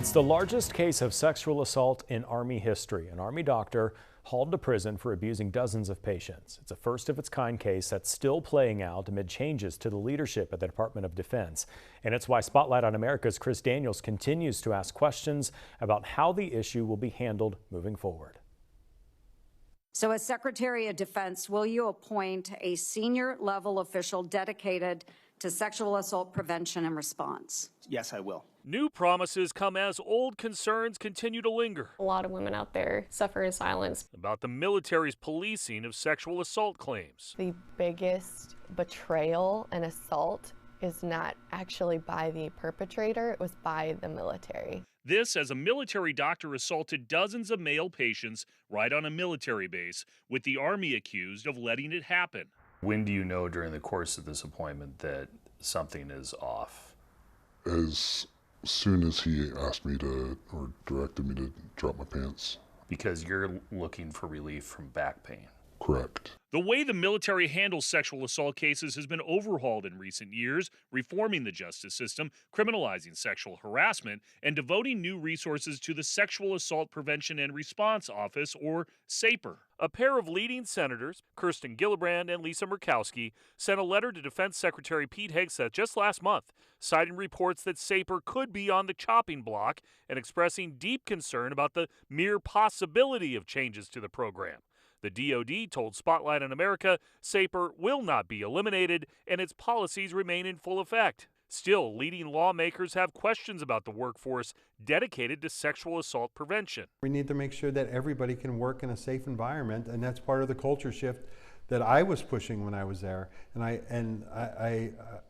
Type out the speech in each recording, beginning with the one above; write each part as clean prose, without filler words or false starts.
It's the largest case of sexual assault in Army history. An Army doctor hauled to prison for abusing dozens of patients. It's a first-of-its-kind case that's still playing out amid changes to the leadership at the Department of Defense. And it's why Spotlight on America's Chris Daniels continues to ask questions about how the issue will be handled moving forward. So as Secretary of Defense, will you appoint a senior level official dedicated to sexual assault prevention and response? Yes, I will. New promises come as old concerns continue to linger. A lot of women out there suffer in silence About the military's policing of sexual assault claims. The biggest betrayal and assault is not actually by the perpetrator, it was by the military. This as a military doctor assaulted dozens of male patients right on a military base, with the Army accused of letting it happen. When do you know during the course of this appointment that something is off? As soon as he asked me to, or directed me to drop my pants. Because you're looking for relief from back pain. Correct. The way the military handles sexual assault cases has been overhauled in recent years, reforming the justice system, criminalizing sexual harassment, and devoting new resources to the Sexual Assault Prevention and Response Office, or SAPR. A pair of leading senators, Kirsten Gillibrand and Lisa Murkowski, sent a letter to Defense Secretary Pete Hegseth just last month, citing reports that SAPR could be on the chopping block and expressing deep concern about the mere possibility of changes to the program. The DoD told Spotlight on America SAPR will not be eliminated and its policies remain in full effect. Still, leading lawmakers have questions about the workforce dedicated to sexual assault prevention. We need to make sure that everybody can work in a safe environment, and that's part of the culture shift that I was pushing when I was there, and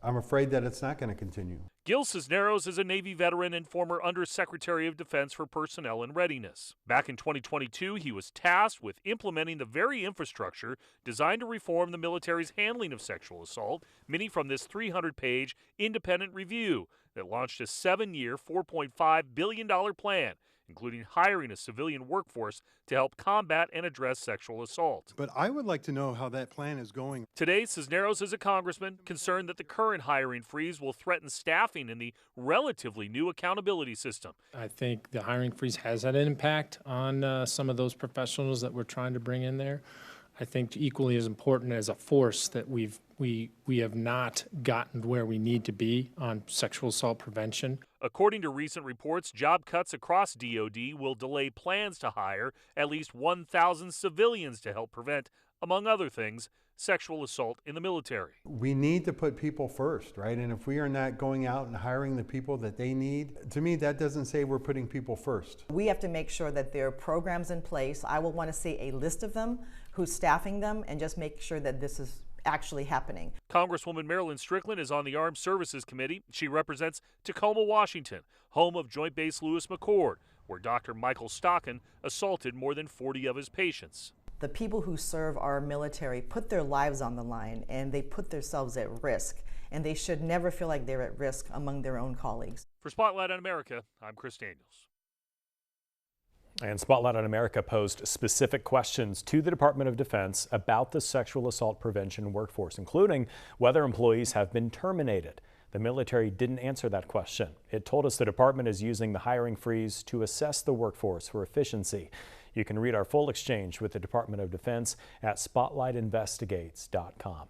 I'm afraid that it's not going to continue. Gil Cisneros is a Navy veteran and former Undersecretary of Defense for Personnel and Readiness. Back in 2022, he was tasked with implementing the very infrastructure designed to reform the military's handling of sexual assault, many from this 300-page independent review that launched a 7-year, $4.5 billion plan, including hiring a civilian workforce to help combat and address sexual assault. But I would like to know how that plan is going. Today, Cisneros is a congressman concerned that the current hiring freeze will threaten staffing in the relatively new accountability system. I think the hiring freeze has had an impact on some of those professionals that we're trying to bring in there. I think equally as important as a force that we have not gotten where we need to be on sexual assault prevention. According to recent reports, job cuts across DoD will delay plans to hire at least 1,000 civilians to help prevent, among other things, sexual assault in the military. We need to put people first, right? And if we are not going out and hiring the people that they need, to me, that doesn't say we're putting people first. We have to make sure that there are programs in place. I will want to see a list of them, who's staffing them, and just make sure that this is actually happening. Congresswoman Marilyn Strickland is on the Armed Services Committee. She represents Tacoma, Washington, home of Joint Base Lewis-McChord, where Dr. Michael Stockan assaulted more than 40 of his patients. The people who serve our military put their lives on the line, and they put themselves at risk, and they should never feel like they're at risk among their own colleagues. For Spotlight on America, I'm Chris Daniels. And Spotlight on America posed specific questions to the Department of Defense about the sexual assault prevention workforce, including whether employees have been terminated. The military didn't answer that question. It told us the department is using the hiring freeze to assess the workforce for efficiency. You can read our full exchange with the Department of Defense at spotlightinvestigates.com.